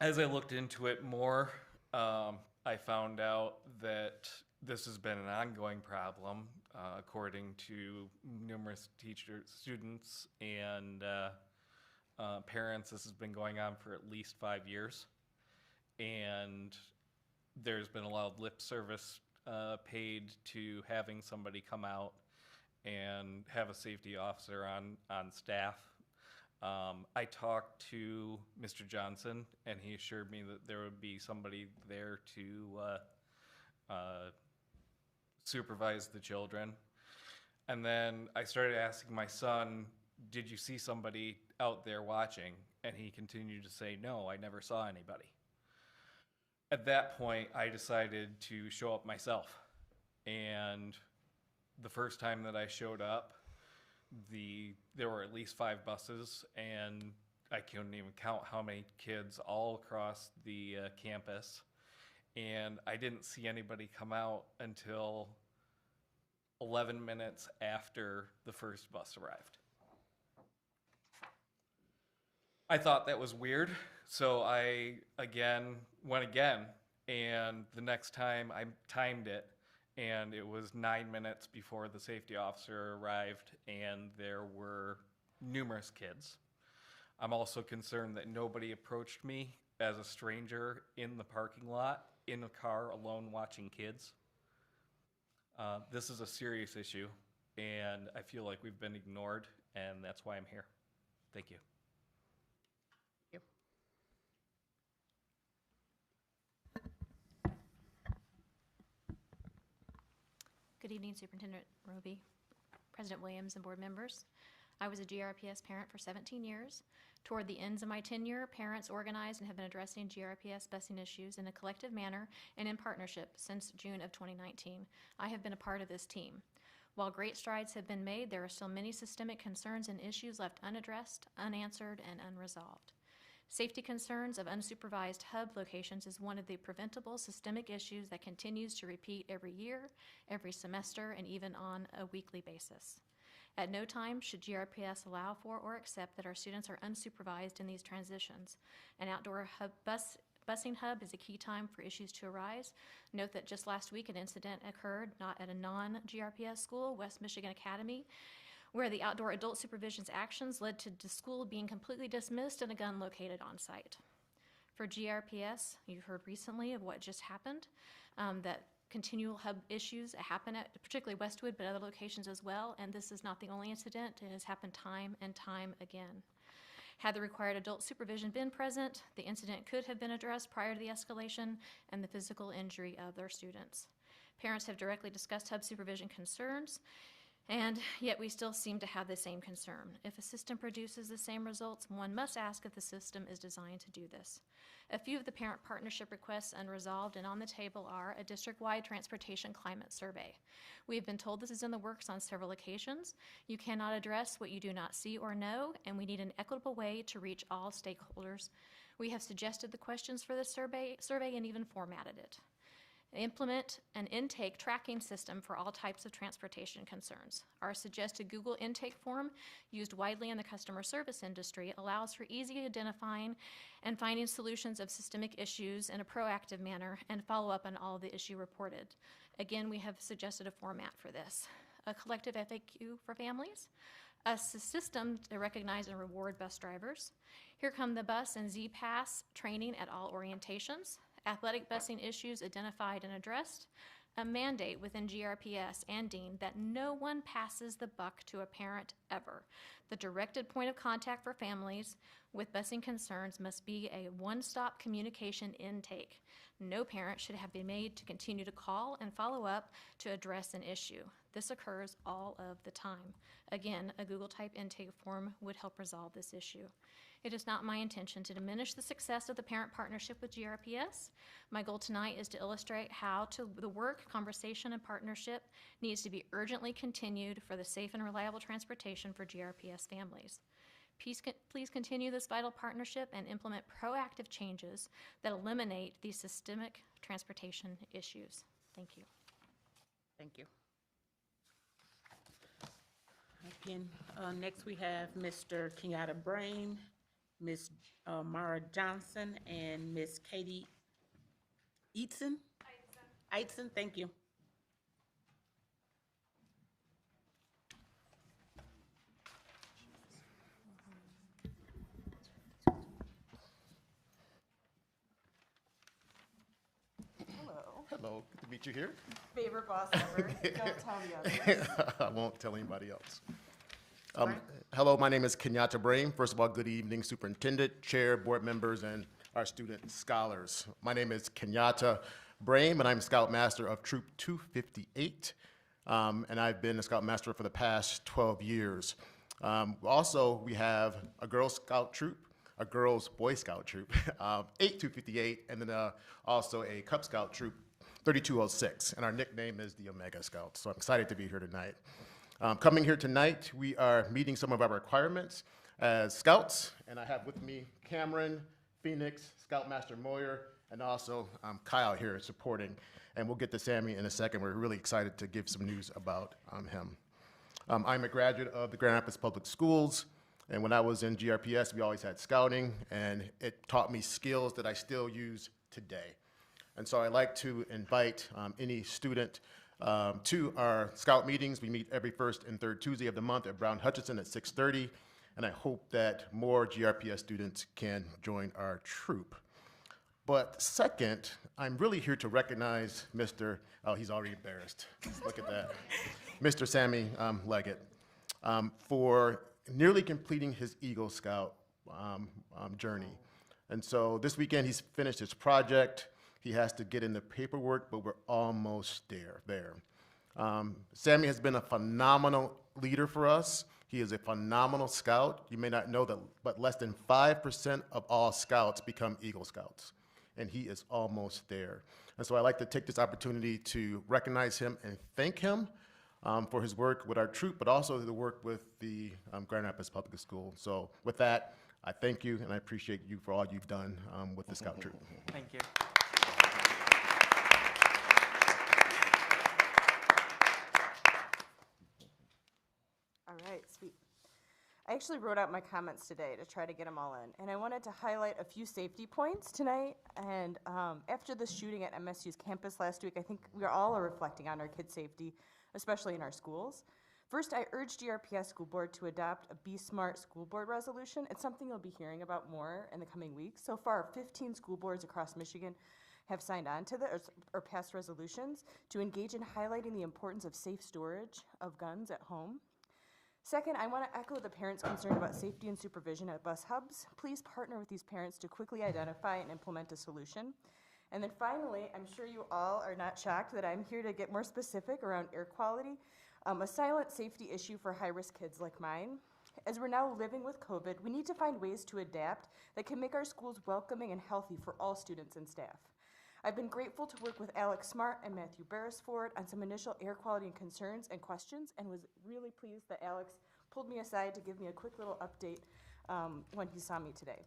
Speaker 14: As I looked into it more, I found out that this has been an ongoing problem, according to numerous teachers, students, and parents. This has been going on for at least 5 years, and there's been a lot of lip service paid to having somebody come out and have a safety officer on staff. I talked to Mr. Johnson, and he assured me that there would be somebody there to supervise the children. And then I started asking my son, did you see somebody out there watching? And he continued to say, no, I never saw anybody. At that point, I decided to show up myself. And the first time that I showed up, there were at least 5 buses, and I couldn't even count how many kids all across the campus. And I didn't see anybody come out until 11 minutes after the first bus arrived. I thought that was weird, so I went again, and the next time I timed it, and it was 9 minutes before the safety officer arrived, and there were numerous kids. I'm also concerned that nobody approached me as a stranger in the parking lot, in a car, alone watching kids. This is a serious issue, and I feel like we've been ignored, and that's why I'm here. Thank you.
Speaker 16: Good evening, Superintendent Roby, President Williams, and board members. I was a GRPS parent for 17 years. Toward the ends of my tenure, parents organized and have been addressing GRPS busing issues in a collective manner and in partnership since June of 2019. I have been a part of this team. While great strides have been made, there are still many systemic concerns and issues left unaddressed, unanswered, and unresolved. Safety concerns of unsupervised hub locations is one of the preventable systemic issues that continues to repeat every year, every semester, and even on a weekly basis. At no time should GRPS allow for or accept that our students are unsupervised in these transitions. An outdoor busing hub is a key time for issues to arise. Note that just last week an incident occurred not at a non-GRPS school, West Michigan Academy, where the outdoor adult supervision's actions led to the school being completely dismissed and a gun located on site. For GRPS, you've heard recently of what just happened, that continual hub issues happen at particularly Westwood, but other locations as well, and this is not the only incident. It has happened time and time again. Had the required adult supervision been present, the incident could have been addressed prior to the escalation and the physical injury of their students. Parents have directly discussed hub supervision concerns, and yet we still seem to have the same concern. If a system produces the same results, one must ask if the system is designed to do this. A few of the parent partnership requests unresolved and on the table are a district-wide transportation climate survey. We have been told this is in the works on several occasions. You cannot address what you do not see or know, and we need an equitable way to reach all stakeholders. We have suggested the questions for the survey and even formatted it. Implement an intake tracking system for all types of transportation concerns. Our suggested Google intake form, used widely in the customer service industry, allows for easy identifying and finding solutions of systemic issues in a proactive manner and follow up on all the issue reported. Again, we have suggested a format for this. A collective FAQ for families, a system to recognize and reward bus drivers. Here come the bus and Z-Pass training at all orientations. Athletic busing issues identified and addressed, a mandate within GRPS and Dean that no one passes the buck to a parent ever. The directed point of contact for families with busing concerns must be a one-stop communication intake. No parent should have been made to continue to call and follow up to address an issue. This occurs all of the time. Again, a Google type intake form would help resolve this issue. It is not my intention to diminish the success of the parent partnership with GRPS. My goal tonight is to illustrate how the work, conversation, and partnership needs to be urgently continued for the safe and reliable transportation for GRPS families. Please continue this vital partnership and implement proactive changes that eliminate these systemic transportation issues. Thank you.
Speaker 1: Thank you. Again, next we have Mr. Kenyatta Brain, Ms. Mara Johnson, and Ms. Katie Eatson. Eidson, thank you.
Speaker 17: Hello, good to meet you here.
Speaker 18: Favorite boss ever. Don't tell the others.
Speaker 17: I won't tell anybody else. Hello, my name is Kenyatta Brame. First of all, good evening, Superintendent, Chair, board members, and our student scholars. My name is Kenyatta Brame, and I'm Scoutmaster of Troop 258, and I've been a Scoutmaster for the past 12 years. Also, we have a Girl Scout troop, a Girls Boy Scout troop, 8258, and then also a Cub Scout troop, 3206, and our nickname is the Omega Scouts, so I'm excited to be here tonight. Coming here tonight, we are meeting some of our requirements as Scouts, and I have with me Cameron, Phoenix, Scoutmaster Moyer, and also Kyle here supporting, and we'll get to Sammy in a second. We're really excited to give some news about him. I'm a graduate of the Grand Rapids Public Schools, and when I was in GRPS, we always had scouting, and it taught me skills that I still use today. And so I'd like to invite any student to our scout meetings. We meet every first and third Tuesday of the month at Brown Hutchinson at 6:30, and I hope that more GRPS students can join our troop. But second, I'm really here to recognize Mr. Oh, he's already embarrassed. Look at that. Mr. Sammy Leggett for nearly completing his Eagle Scout journey. And so this weekend he's finished his project. He has to get in the paperwork, but we're almost there. Sammy has been a phenomenal leader for us. He is a phenomenal scout. You may not know that, but less than 5% of all scouts become Eagle Scouts, and he is almost there. And so I'd like to take this opportunity to recognize him and thank him for his work with our troop, but also the work with the Grand Rapids Public School. So with that, I thank you, and I appreciate you for all you've done with the Scout troop.
Speaker 9: Thank you.
Speaker 18: All
Speaker 19: I actually wrote out my comments today to try to get them all in, and I wanted to highlight a few safety points tonight. And after the shooting at MSU's campus last week, I think we all are reflecting on our kids' safety, especially in our schools. First, I urge GRPS School Board to adopt a Be Smart School Board resolution. It's something you'll be hearing about more in the coming weeks. So far, 15 school boards across Michigan have signed on to or passed resolutions to engage in highlighting the importance of safe storage of guns at home. Second, I want to echo the parents' concern about safety and supervision at bus hubs. Please partner with these parents to quickly identify and implement a solution. And then finally, I'm sure you all are not shocked that I'm here to get more specific around air quality, a silent safety issue for high-risk kids like mine. As we're now living with COVID, we need to find ways to adapt that can make our schools welcoming and healthy for all students and staff. I've been grateful to work with Alex Smart and Matthew Beresford on some initial air quality and concerns and questions, and was really pleased that Alex pulled me aside to give me a quick little update when he saw me today.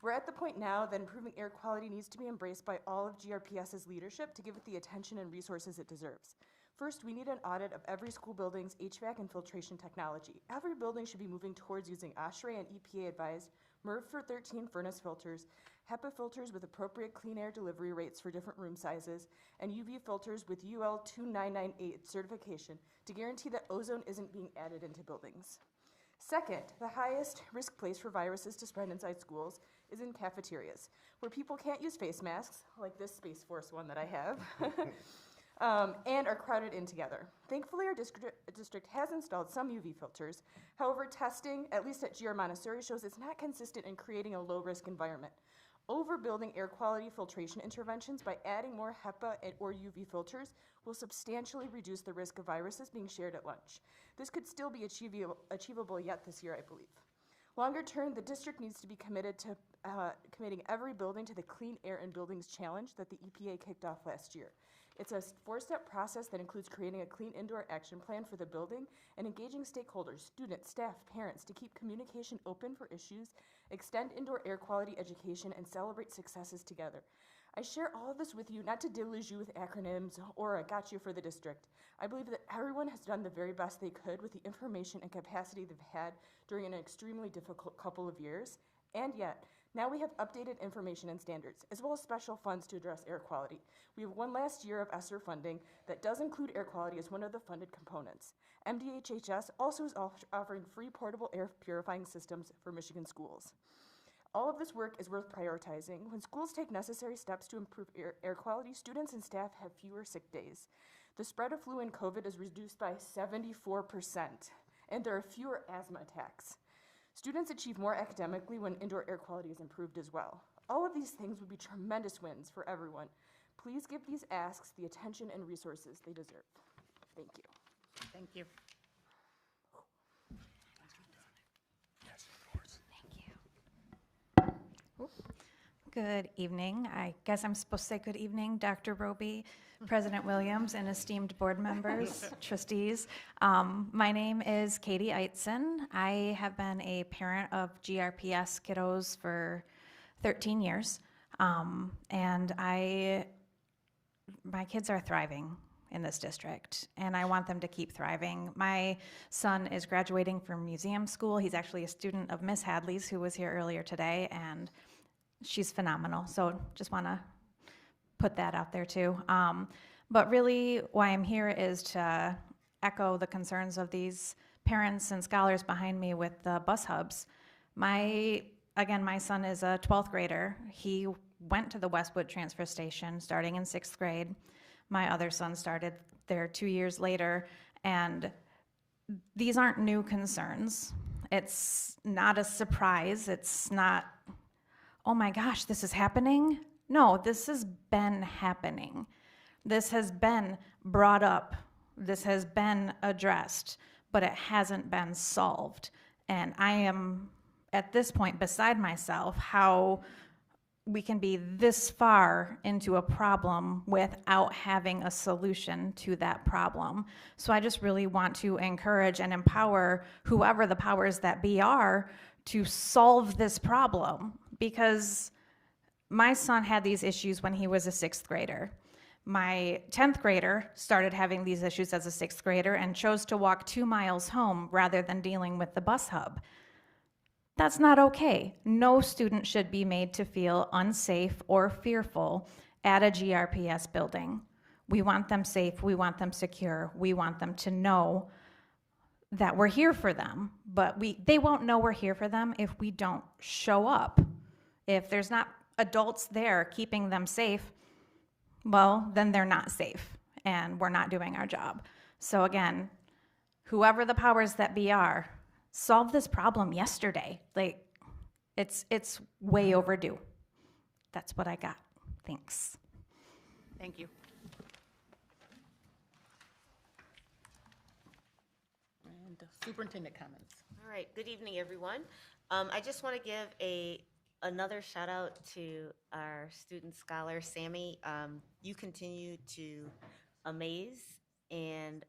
Speaker 19: We're at the point now that improving air quality needs to be embraced by all of GRPS's leadership to give it the attention and resources it deserves. First, we need an audit of every school building's HVAC and filtration technology. Every building should be moving towards using OSHRA and EPA-advised MERV 13 furnace filters, HEPA filters with appropriate clean air delivery rates for different room sizes, and UV filters with UL 2998 certification to guarantee that ozone isn't being added into buildings. Second, the highest risk place for viruses to spread inside schools is in cafeterias, where people can't use face masks, like this Space Force one that I have, and are crowded in together. Thankfully, our district has installed some UV filters. However, testing, at least at GR Montessori, shows it's not consistent in creating a low-risk environment. Overbuilding air quality filtration interventions by adding more HEPA or UV filters will substantially reduce the risk of viruses being shared at lunch. This could still be achievable yet this year, I believe. Longer term, the district needs to be committed to committing every building to the Clean Air in Buildings Challenge that the EPA kicked off last year. It's a 4-step process that includes creating a clean indoor action plan for the building and engaging stakeholders, students, staff, parents to keep communication open for issues, extend indoor air quality education, and celebrate successes together. I share all of this with you not to deluge you with acronyms or a gotcha for the district. I believe that everyone has done the very best they could with the information and capacity they've had during an extremely difficult couple of years, and yet, now we have updated information and standards, as well as special funds to address air quality. We have one last year of ESSER funding that does include air quality as one of the funded components. MDHHS also is offering free portable air purifying systems for Michigan schools. All of this work is worth prioritizing. When schools take necessary steps to improve air quality, students and staff have fewer sick days. The spread of flu and COVID is reduced by 74%, and there are fewer asthma attacks. Students achieve more academically when indoor air quality is improved as well. All of these things would be tremendous wins for everyone. Please give these asks the attention and resources they deserve. Thank you.
Speaker 1: Thank you.
Speaker 20: Good evening. I guess I'm supposed to say good evening, Dr. Roby, President Williams, and esteemed board members, trustees. My name is Katie Eitzen. I have been a parent of GRPS kiddos for 13 years, and my kids are thriving in this district, and I want them to keep thriving. My son is graduating from museum school. He's actually a student of Miss Hadley's, who was here earlier today, and she's phenomenal. So just want to put that out there too. But really why I'm here is to echo the concerns of these parents and scholars behind me with the bus hubs. My son is a 12th grader. He went to the Westwood transfer station starting in 6th grade. My other son started there 2 years later, and these aren't new concerns. It's not a surprise. It's not, oh my gosh, this is happening? No, this has been happening. This has been brought up. This has been addressed, but it hasn't been solved. And I am, at this point, beside myself, how we can be this far into a problem without having a solution to that problem. So I just really want to encourage and empower whoever the powers that be are to solve this problem, because my son had these issues when he was a 6th grader. My 10th grader started having these issues as a 6th grader and chose to walk 2 miles home rather than dealing with the bus hub. That's not okay. No student should be made to feel unsafe or fearful at a GRPS building. We want them safe, we want them secure, we want them to know that we're here for them, but they won't know we're here for them if we don't show up. If there's not adults there keeping them safe, well, then they're not safe and we're not doing our job. So again, whoever the powers that be are, solve this problem yesterday. Like, it's way overdue. That's what I got. Thanks.
Speaker 1: Thank you. And superintendent comments.
Speaker 5: All right, good evening, everyone. I just want to give another shout out to our student scholar, Sammy. You continue to amaze, and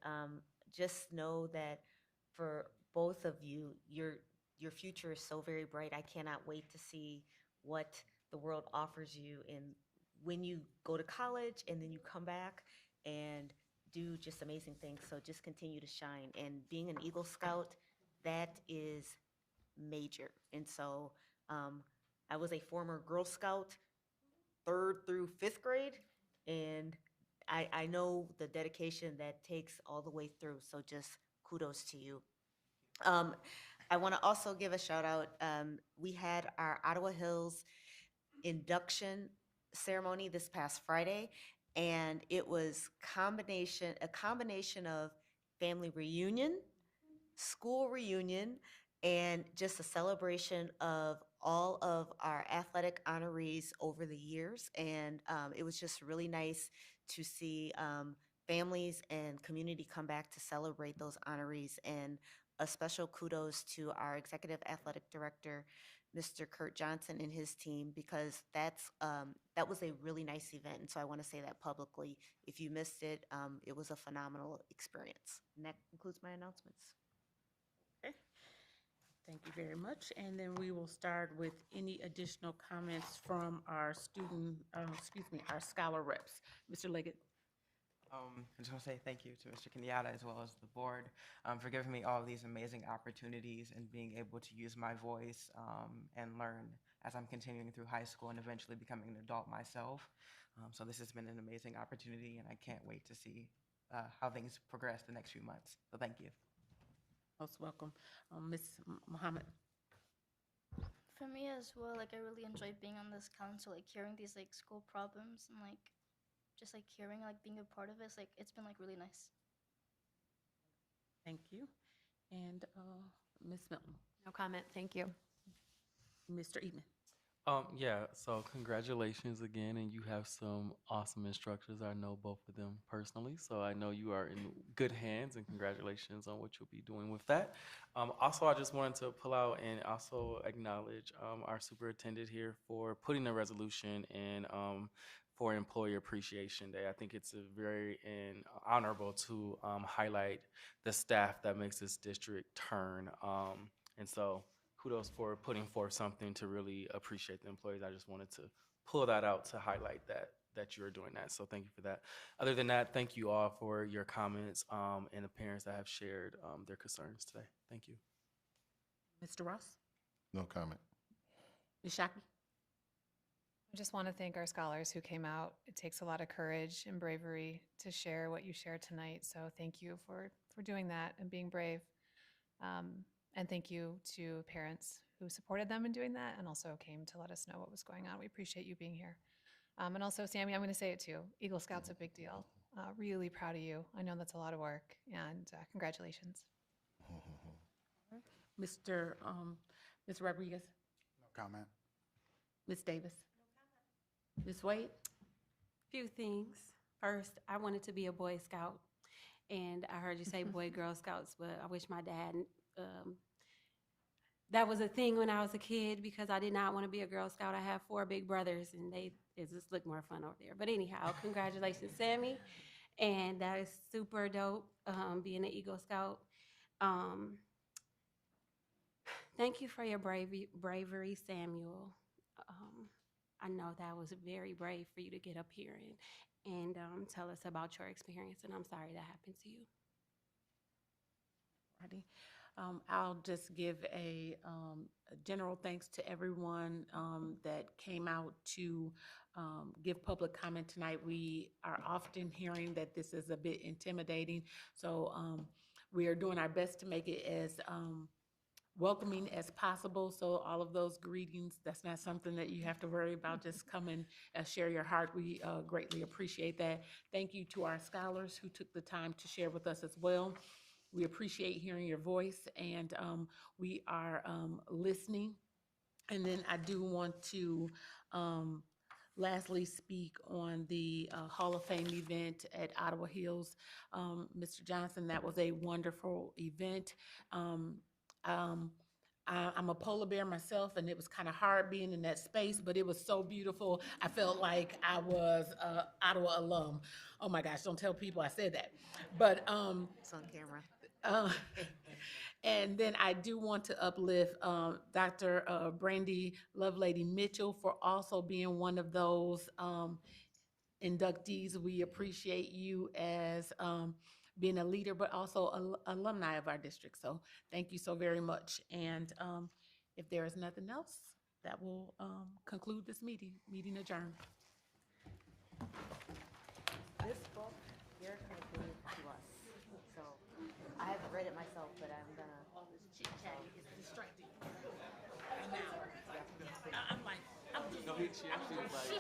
Speaker 5: just know that for both of you, your future is so very bright. I cannot wait to see what the world offers you and when you go to college and then you come back and do just amazing things. So just continue to shine. And being an Eagle Scout, that is major. And so I was a former Girl Scout, 3rd through 5th grade, and I know the dedication that takes all the way through. So just kudos to you. I want to also give a shout out. We had our Ottawa Hills induction ceremony this past Friday, and it was a combination of family reunion, school reunion, and just a celebration of all of our athletic honorees over the years. And it was just really nice to see families and community come back to celebrate those honorees. And a special kudos to our executive athletic director, Mr. Kurt Johnson, and his team, because that was a really nice event. And so I want to say that publicly. If you missed it, it was a phenomenal experience. And that concludes my announcements.
Speaker 1: Okay. Thank you very much. And then we will start with any additional comments from our our scholar reps. Mr. Leggett.
Speaker 9: I just want to say thank you to Mr. Kenyatta as well as the board for giving me all these amazing opportunities and being able to use my voice and learn as I'm continuing through high school and eventually becoming an adult myself. So this has been an amazing opportunity, and I can't wait to see how things progress the next few months. So thank you.
Speaker 1: Most welcome. Ms. Muhammad.
Speaker 10: For me as well, like I really enjoyed being on this council, like hearing these like school problems and like just like hearing like being a part of it. It's been like really nice.
Speaker 1: Thank you. And Ms. Milton.
Speaker 16: No comment, thank you.
Speaker 1: Mr. Eatman.
Speaker 8: Yeah, so congratulations again, and you have some awesome instructors. I know both of them personally, so I know you are in good hands, and congratulations on what you'll be doing with that. Also, I just wanted to pull out and also acknowledge our superintendent here for putting the resolution in for Employee Appreciation Day. I think it's very honorable to highlight the staff that makes this district turn, and so kudos for putting forth something to really appreciate the employees. I just wanted to pull that out to highlight that you're doing that. So thank you for that. Other than that, thank you all for your comments and the parents that have shared their concerns today. Thank you.
Speaker 1: Mr. Ross.
Speaker 2: No comment.
Speaker 1: Ms. Shockey.
Speaker 7: I just want to thank our scholars who came out. It takes a lot of courage and bravery to share what you shared tonight. So thank you for doing that and being brave. And thank you to parents who supported them in doing that and also came to let us know what was going on. We appreciate you being here. And also, Sammy, I'm going to say it too. Eagle Scout's a big deal. Really proud of you. I know that's a lot of work, and congratulations.
Speaker 1: Ms. Rodriguez.
Speaker 21: No comment.
Speaker 1: Ms. Davis. Ms. Wade.
Speaker 22: Few things. First, I wanted to be a Boy Scout, and I heard you say Boy Girl Scouts, but I wish my dad that was a thing when I was a kid because I did not want to be a Girl Scout. I have 4 big brothers, and it just looked more fun over there. But anyhow, congratulations, Sammy. And that is super dope, being an Eagle Scout. Thank you for your bravery, Samuel. I know that was very brave for you to get up here and tell us about your experience, and I'm sorry that happened to you.
Speaker 1: Ready. I'll just give a general thanks to everyone that came out to give public comment tonight. We are often hearing that this is a bit intimidating, so we are doing our best to make it as welcoming as possible. So all of those greetings, that's not something that you have to worry about. Just come and share your heart. We greatly appreciate that. Thank you to our scholars who took the time to share with us as well. We appreciate hearing your voice, and we are listening. And then I do want to lastly speak on the Hall of Fame event at Ottawa Hills. Mr. Johnson, that was a wonderful event. I'm a polar bear myself, and it was kind of hard being in that space, but it was so beautiful. I felt like I was Ottawa alum. Oh my gosh, don't tell people I said that. But
Speaker 5: It's on camera.
Speaker 1: and then I do want to uplift Dr. Brandy Lovelady Mitchell for also being one of those inductees. We appreciate you as being a leader, but also alumni of our district. So thank you so very much. And if there is nothing else, that will conclude this meeting. Meeting adjourned.
Speaker 5: This book here kind of gave to us. So I haven't read it myself, but I'm gonna.
Speaker 1: Chit chat is distracting. And now, I'm like, I'm just.
Speaker 8: No, she actually was like.